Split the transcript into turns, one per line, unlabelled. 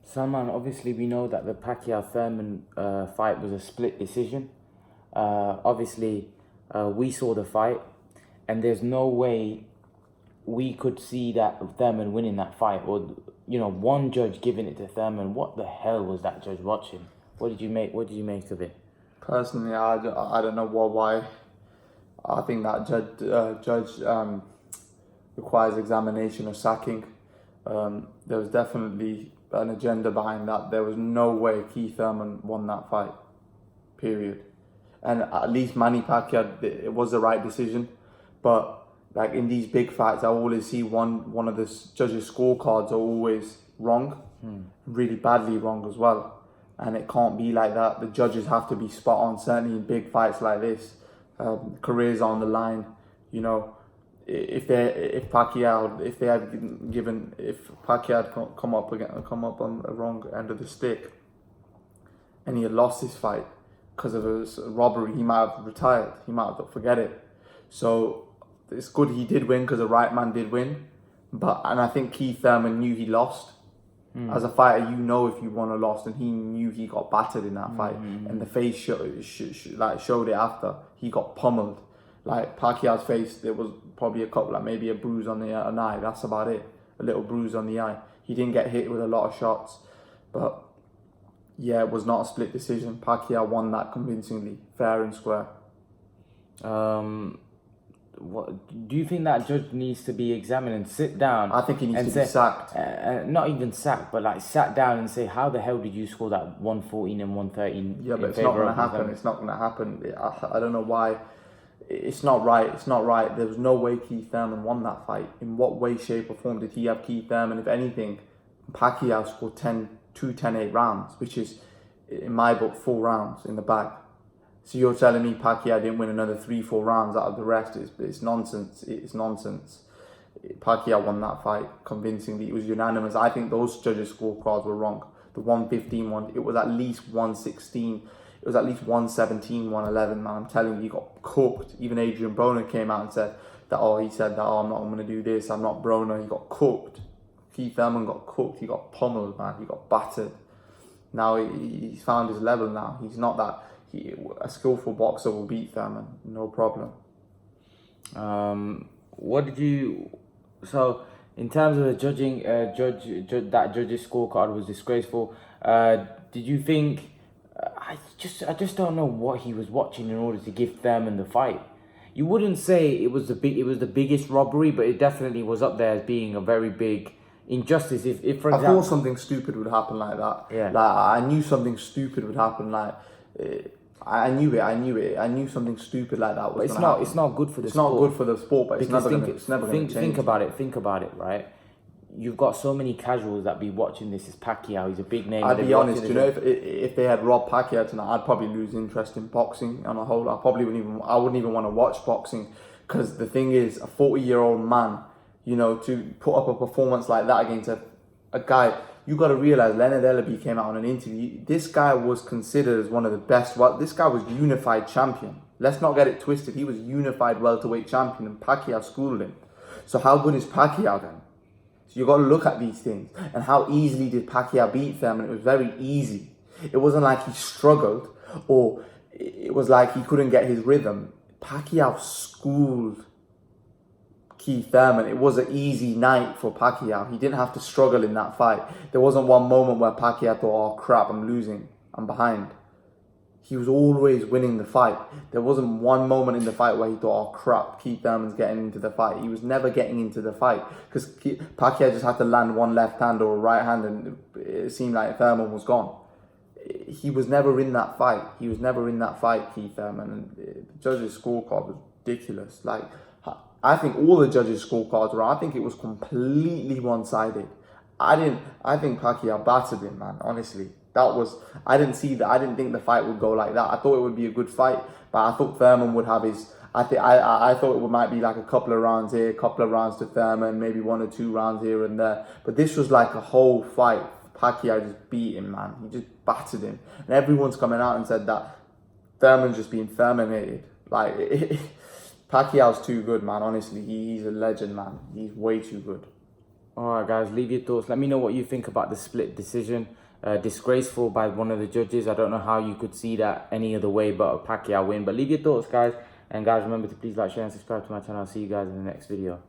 Salman, obviously we know that the Pacquiao-Thurman fight was a split decision. Obviously, we saw the fight, and there's no way we could see that Thurman winning that fight, or one judge giving it to Thurman. What the hell was that judge watching? What did you make? What did you make of it?
Personally, I don't know why. I think that judge requires examination or sacking. There was definitely an agenda behind that. There was no way Keith Thurman won that fight, period. And at least Manny Pacquiao, it was the right decision. But like in these big fights, I always see one of the judges' scorecards are always wrong, really badly wrong as well. And it can't be like that. The judges have to be spot on, certainly in big fights like this. Careers on the line, if Pacquiao had come up on the wrong end of the stick, and he had lost his fight because of a robbery, he might have retired. He might have forget it. So it's good he did win because the right man did win. And I think Keith Thurman knew he lost. As a fighter, if you won or lost, and he knew he got battered in that fight, and the face showed it after. He got pummeled. Like Pacquiao's face, there was probably a couple, like maybe a bruise on the eye. That's about it. A little bruise on the eye. He didn't get hit with a lot of shots, but yeah, it was not a split decision. Pacquiao won that convincingly, fair and square.
What do you think that judge needs to be examined and sit down?
I think he needs to be sacked.
Not even sacked, but like sat down and say, how the hell did you score that 114 and 113?
Yeah, but it's not going to happen. It's not going to happen. I don't know why. It's not right. It's not right. There was no way Keith Thurman won that fight. In what way, shape or form did he have Keith Thurman? If anything, Pacquiao scored 10-8 rounds, which is, in my book, 4 rounds in the bag. So you're telling me Pacquiao didn't win another 3-4 rounds out of the rest? It's nonsense. It's nonsense. Pacquiao won that fight convincingly. It was unanimous. I think those judges' scorecards were wrong. The 115 one, it was at least 116. It was at least 117, 111, man. I'm telling you, he got cooked. Even Adrian Broner came out and said that, I'm not going to do this. I'm not Broner. He got cooked. Keith Thurman got cooked. He got pummeled, man. He got battered. Now he's found his level now. He's not that... a skillful boxer will beat Thurman, no problem.
So in terms of the judging, that judge's scorecard was disgraceful. Did you think? I just don't know what he was watching in order to give Thurman the fight. You wouldn't say it was the biggest robbery, but it definitely was up there as being a very big injustice. If for example,
I thought something stupid would happen like that.
Yeah.
Like I knew something stupid would happen. Like. I knew it. I knew something stupid like that was.
It's not good for the sport.
It's not good for the sport, but it's never going to change.
Think about it, right? You've got so many casuals that be watching this. Is Pacquiao? He's a big name.
I'd be honest. If they had robbed Pacquiao tonight, I'd probably lose interest in boxing on a whole. I wouldn't even want to watch boxing, because the thing is, a 40-year-old man, to put up a performance like that against a guy. You got to realize, Leonard Ellaby came out on an interview. This guy was considered as one of the best. This guy was unified champion. Let's not get it twisted. He was unified welterweight champion, and Pacquiao schooled him. So how good is Pacquiao then? So you got to look at these things. And how easily did Pacquiao beat them? And it was very easy. It wasn't like he struggled, or it was like he couldn't get his rhythm. Pacquiao schooled Keith Thurman. It was an easy night for Pacquiao. He didn't have to struggle in that fight. There wasn't one moment where Pacquiao thought, oh crap, I'm losing, I'm behind. He was always winning the fight. There wasn't one moment in the fight where he thought, oh crap, Keith Thurman's getting into the fight. He was never getting into the fight, because Pacquiao just had to land one left hand or a right hand, and it seemed like Thurman was gone. He was never in that fight. Keith Thurman. And the judges' scorecard was ridiculous. I think all the judges' scorecards were. I think it was completely one-sided. I think Pacquiao battered him, man. Honestly, I didn't think the fight would go like that. I thought it would be a good fight, but I thought Thurman would have his. I thought it might be like a couple of rounds here, a couple of rounds to Thurman, maybe 1 or 2 rounds here and there. But this was like a whole fight. Pacquiao just beat him, man. He just battered him, and everyone's coming out and said that Thurman's just being Thurmanated. Pacquiao's too good, man. Honestly, he's a legend, man. He's way too good.
All right, guys, leave your thoughts. Let me know what you think about the split decision. Disgraceful by one of the judges. I don't know how you could see that any other way but a Pacquiao win. But leave your thoughts, guys. And guys, remember to please like, share, and subscribe to my channel. I'll see you guys in the next video.